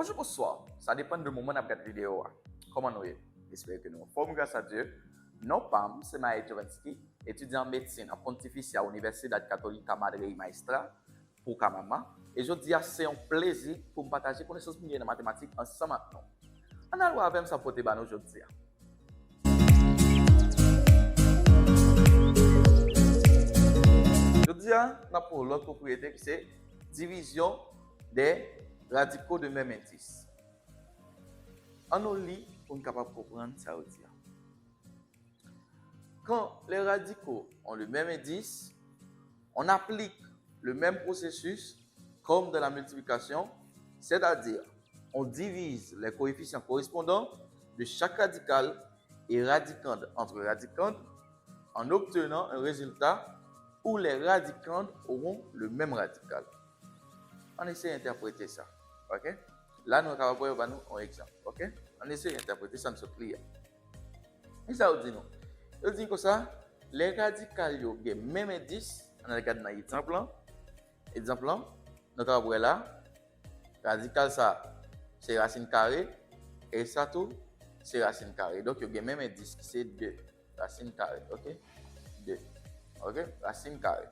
Bonjour, bonsoir. Ça dépend du moment où on regarde la vidéo. Comment nous est? J'espère que nous sommes forme grâce à Dieu. Non, Pam, c'est Maë Jovanski, étudiant en médecine en pontificia à l'Université catholique Madre y Maestra pour Kamama. Et je dis c'est un plaisir pour me partager connaissances de mathématiques ensemble maintenant. On a avec ça pour te ban aujourd'hui. Aujourd'hui, on a pour l'autre propriété qui c'est division des radicaux de même indice. On nous lit pour nous capable comprendre ça aussi. Quand les radicaux ont le même indice, on applique le même processus comme dans la multiplication, c'est-à-dire on divise les coefficients correspondants de chaque radical et radicande entre radicandes en obtenant un résultat où les radicandes auront le même radical. On essaie d'interpréter ça. Ok? Là, nous allons voir un exemple. Ok? On essaie d'interpréter ça dans ce client. Et ça veut dire nous. Il dit que ça, les radicales ont le même indice. On regarde dans l'exemple. Exemple, nous allons voir là. Radical ça, c'est racine carrée. Et ça tout, c'est racine carrée. Donc, il y a le même indice qui c'est 2. Racine carrée. Ok? 2. Ok? Racine carrée.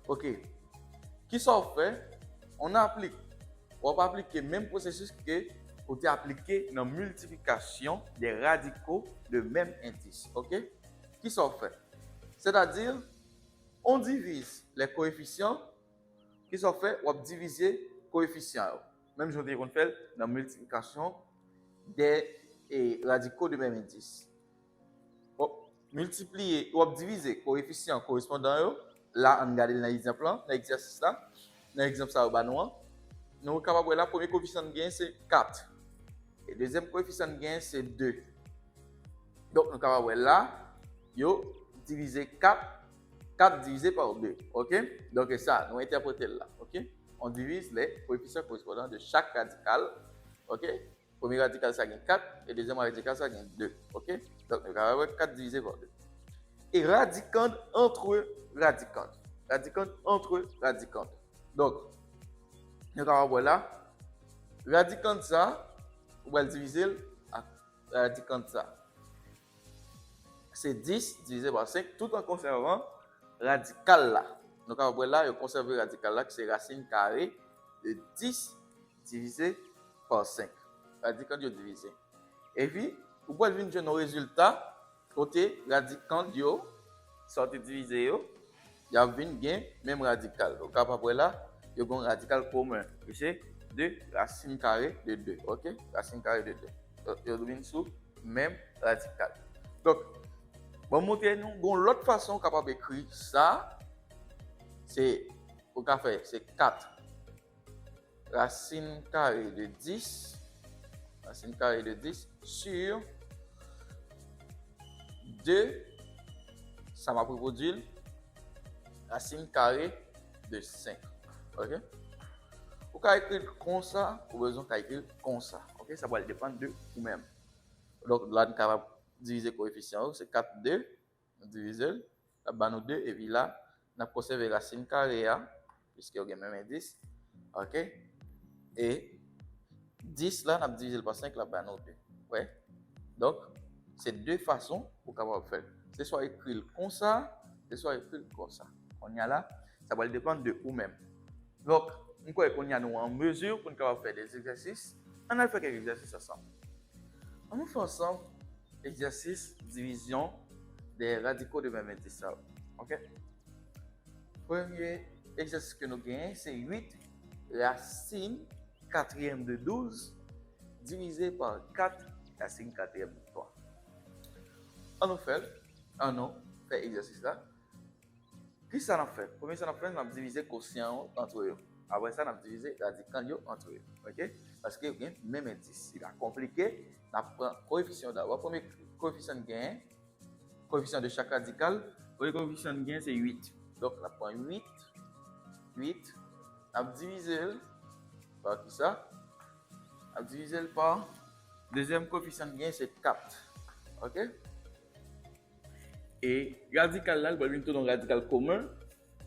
Ok. Qui ça fait? On applique. On va appliquer le même processus que on a appliqué dans la multiplication des radicaux de même indice. Ok? Qui ça fait? C'est-à-dire, on divise les coefficients. Qui ça fait? On va diviser les coefficients. Même je dis qu'on fait dans la multiplication des radicaux de même indice. On multiplier, on va diviser les coefficients correspondants. Là, on regarde dans l'exemple, dans l'exercice là. Dans l'exemple ça, nous sommes capables de voir le premier coefficient de gain, c'est 4. Et le deuxième coefficient de gain, c'est 2. Donc, nous sommes capables de voir là, yo divisé 4, 4 divisé par 2. Ok? Donc, ça, nous interprétons là. Ok? On divise les coefficients correspondants de chaque radical. Ok? Premier radical, ça gagne 4. Et le deuxième radical, ça gagne 2. Ok? Donc, nous sommes capables de voir 4 divisé par 2. Et radicande entre radicandes. Radicande entre radicandes. Donc, nous allons voir là, radicande ça, on va le diviser à radicande ça. C'est 10 divisé par 5, tout en conservant radical là. Donc, on va voir là, on conserve radical là, qui c'est racine carrée de 10 divisé par 5. Radicande divisé. Et puis, vous pouvez venir nos résultats, côté radicande sorti divisé, il y a une gain même radical. Donc, après là, il y a un radical commun, qui c'est 2 racine carrée de 2. Ok? Racine carrée de 2. Donc, il y a une sous même radical. Donc, bon, montrer nous l'autre façon capable d'écrire ça, c'est pour faire c'est 4 racine carrée de 10 sur 2, ça va produire racine carrée de 5. Ok? Pour écrire comme ça, vous avez besoin d'écrire comme ça. Ok? Ça va dépendre de vous-même. Donc là, nous avons diviser le coefficient, c'est 4, 2. Nous divisons, là, nous 2, et puis là, nous avons conservé la racine carrée, puisqu'il y a le même indice. Ok? Et 10, là, nous avons divisé par 5, là, nous 2. Ouais? Donc, c'est deux façons pour pouvoir faire. C'est soit écrire comme ça, c'est soit écrire comme ça. On y a là, ça va dépendre de vous-même. Donc, nous croyons qu'on y a nous en mesure pour nous faire des exercices. On a fait quelques exercices ensemble. On va faire ensemble l'exercice division des radicaux de même indice. OK? Premier exercice que nous gagnons, c'est 8 racine quatrième de 12 divisé par 4 racine quatrième de 3. On fait l'exercice là. Qu'est-ce que ça fait? Premier, ça fait, on a divisé quotient entre eux. Après ça, on a divisé radical entre eux. OK? Parce que y a même indice. Il est compliqué. On prend coefficient d'abord. Premier coefficient de gain, coefficient de chaque radical. Le coefficient de gain, c'est 8. Donc, on prend 8. On a divisé par qui ça? On a divisé par deuxième coefficient de gain, c'est 4. OK? Et radical là, il va venir dans un radical commun,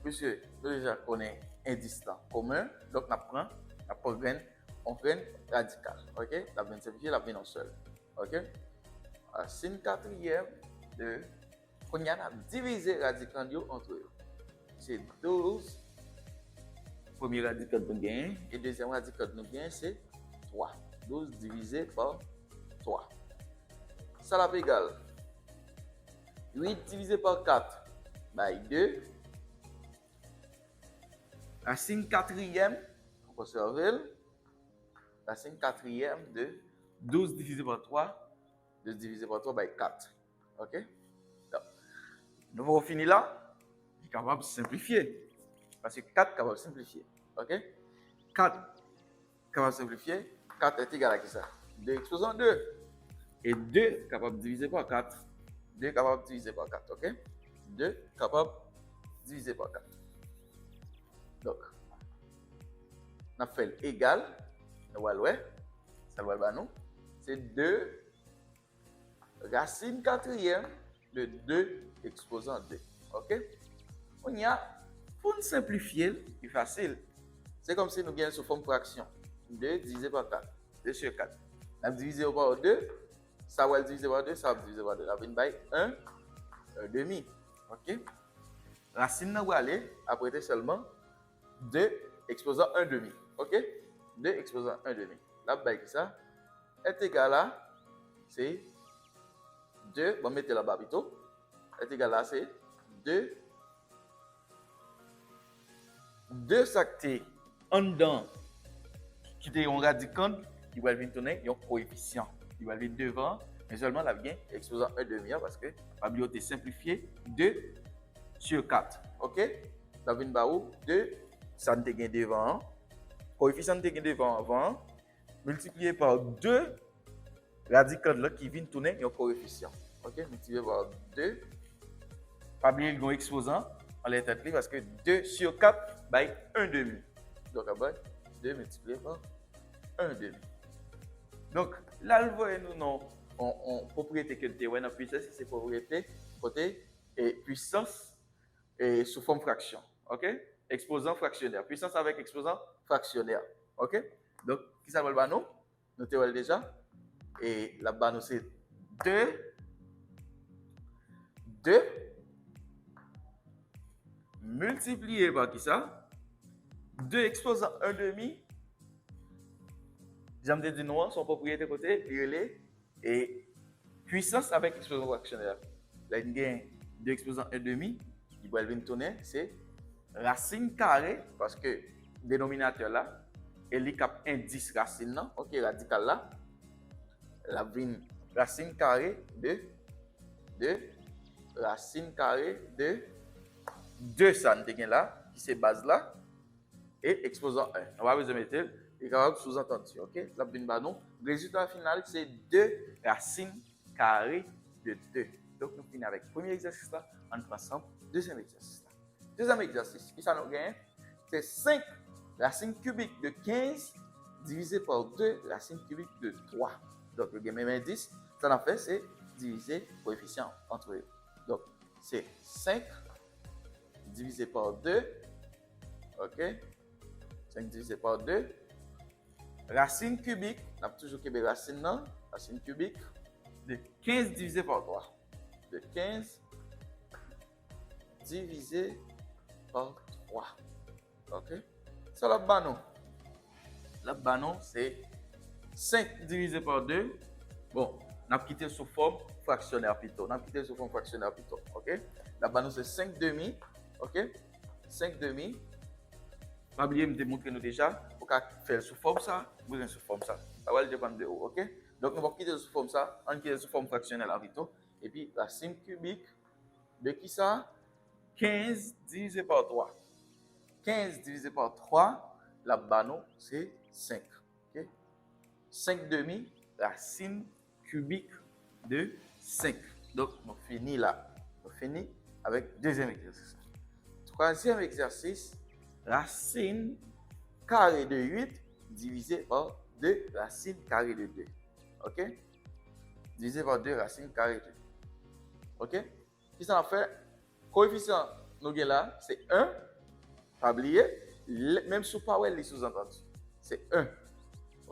puisque nous déjà connaissons indice commun. Donc, on prend on fait une radicale. OK? La bien simplifiée, la bien en seul. OK? Racine quatrième de. On y a divisé radical entre eux. C'est 12. Premier radical de nous gagne. Et deuxième radical de nous gagne, c'est 3. 12 divisé par 3. Ça la fait égal. 8 divisé par 4, by 2. Racine quatrième, on observe. Racine quatrième de 12 divisé par 3. 12 divisé par 3, by 4. OK? Donc, nous allons finir là. Il est capable de simplifier. Parce que 4 est capable de simplifier. OK? 4 est capable de simplifier. 4 est égal à qui ça? 2 exposant 2. Et 2 est capable de diviser par 4. 2 est capable de diviser par 4. OK? 2 est capable de diviser par 4. Donc, on a fait l'égal. Nous allons voir. Ça va nous. C'est 2 racine quatrième de 2 exposant 2. OK? On y a, pour nous simplifier, c'est facile. C'est comme si nous gagnons sous forme fraction. 2 divisé par 4. 2 sur 4. On a divisé par 2. Ça va diviser par 2. Ça va diviser par 2. La vient by 1 demi. OK? Racine va aller après seulement 2 exposant 1 demi. OK? 2 exposant 1 demi. La by ça est égal à, c'est 2, on va mettre là-bas plutôt, est égal à, c'est 2. 2 sactés en dedans qui est un radical, il va venir tourner un coefficient. Il va venir devant, mais seulement la bien exposant 1 demi parce que la bibliothèque simplifiée 2 sur 4. OK? La vient baou 2, ça ne te gagne devant. Coefficient te gagne devant avant, multiplié par 2 radical là qui vient tourner un coefficient. OK? Multiplié par 2. Pas oublier le exposant en les têtes parce que 2 sur 4 by 1 demi. Donc, après, 2 multiplié par 1 demi. Donc, là, vous voyez, nous, non, on propriété que nous avons puissance, c'est propriété côté et puissance et sous forme fraction. OK? Exposant fractionnaire. Puissance avec exposant fractionnaire. OK? Donc, qui ça va nous? Nous avons déjà. Et là-bas, nous, c'est 2 multiplié par qui ça? 2 exposant 1 demi. J'aime dire non, son propriété côté, et puissance avec exposant fractionnaire. Là, il y a 2 exposant 1 demi. Il va venir tourner, c'est racine carrée, parce que dénominateur là, il y a indice racine là, ok, radical là. La racine carrée de racine carrée de 2 ça nous là, qui c'est base là, et exposant 1. On va vous mettre et capable sous-entendu, ok? La bin banon, résultat final c'est 2 racines carrées de 2. Donc nous finissons avec le premier exercice là, on prend ensemble deuxième exercice là. Deuxième exercice, qui ça nous gagne? C'est 5 racines cubiques de 15 divisé par 2 racines cubiques de 3. Donc le même indice, ça en fait c'est diviser le coefficient entre eux. Donc c'est 5 divisé par 2, ok? 5 divisé par 2. Racine cubique, on a toujours que racine non, racine cubique de 15 divisé par 3. De 15 divisé par 3. Ok? Ça la banon. La banon c'est 5 divisé par 2. Bon, on a quitté sous forme fractionnaire plutôt. On a quitté sous forme fractionnaire plutôt. Ok? La banon c'est 5 demi. Ok? 5 demi. Pas oublier de montrer nous déjà. Pour faire sous forme ça, vous avez sous forme ça. Ça va dépendre de où. Ok? Donc, nous allons quitter sous forme ça. On quitte sous forme fractionnelle plutôt. Et puis, racine cubique de qui ça? 15 divisé par 3. 15 divisé par 3, la banon, c'est 5. Okay? 5 demi, racine cubique de 5. Donc, on finit là. On finit avec deuxième exercice. Troisième exercice, racine carrée de 8 divisé par 2 racine carrée de 2. OK? Divisé par 2 racine carrée de 2. OK? Qu'est-ce qu'on a fait? Coefficient, nous avons là, c'est 1. Pas oublier, même sous power, les sous-entendus. C'est 1.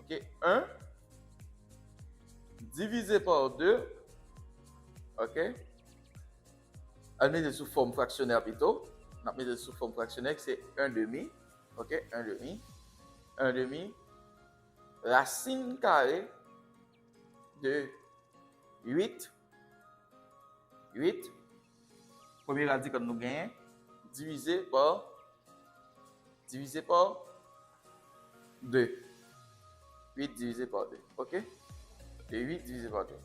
Ok, 1 divisé par 2. Ok, on met sous forme fractionnaire plutôt. On met sous forme fractionnaire, c'est 1 demi. Ok, 1 demi. 1 demi. Racine carrée de 8. 8. Premier radical que nous gagnons. Divisé par 2. 8 divisé par 2. Ok? Et 8 divisé par 2.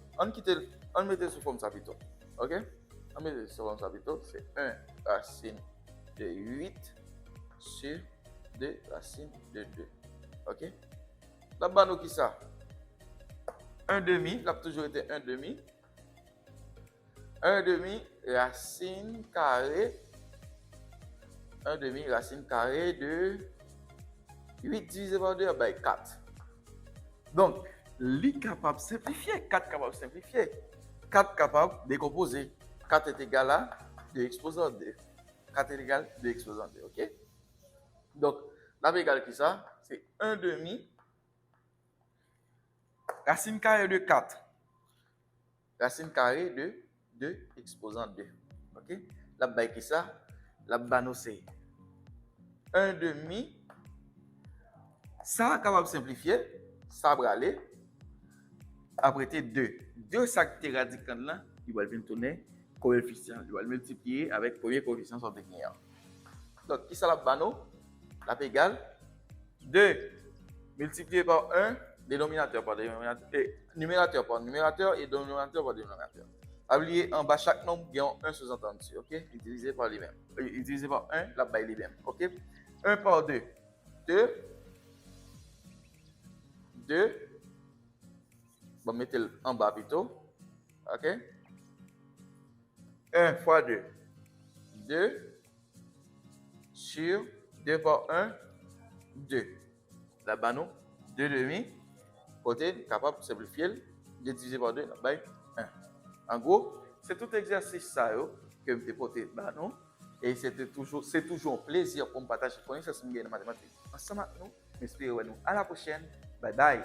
On met sous forme ça plutôt. Ok? On met sous forme ça plutôt. C'est 1 racine de 8 sur 2 racine de 2. Ok? Là-bas, nous qui ça? 1 demi. Là, toujours été 1 demi. 1 demi racine carrée. 1 demi racine carrée de 8 divisé par 2, ben 4. Donc, li capable de simplifier. 4 capable de simplifier. 4 capable de décomposer. 4 est égal à 2 exposant 2. 4 est égal à 2 exposant 2. Ok? Donc, la égal qui ça? C'est 1 demi racine carrée de 4. Racine carrée de 2 exposant 2. Ok? La baille qui ça? La balle c'est 1 demi. Ça capable de simplifier. Ça va aller. Après 2. 2 ça qui est radical là, il va venir tourner coefficient. Il va le multiplier avec le premier coefficient sur le gagnant. Donc, qui ça la balle? La égale 2 multiplié par 1, dénominateur par dénominateur, numérateur par numérateur et dénominateur par dénominateur. Oubliez en bas chaque nombre il y a un sous-entendu, ok? Utilisé par lui-même. Utilisé par 1, la baille lui-même, ok? 1 par 2, 2. 2. Bon, mettez-le en bas plutôt. Ok? 1 fois 2. 2 sur 2 par 1, 2. Là-bas, nous, 2 demi. Côté, capable de simplifier, 2 divisé par 2, là-bas, 1. En gros, c'est tout exercice ça que je porté là, non? Et c'est toujours un plaisir pour me partager connaissance de mathématiques. Ensemble avec nous, j'espère nous à la prochaine. Bye bye.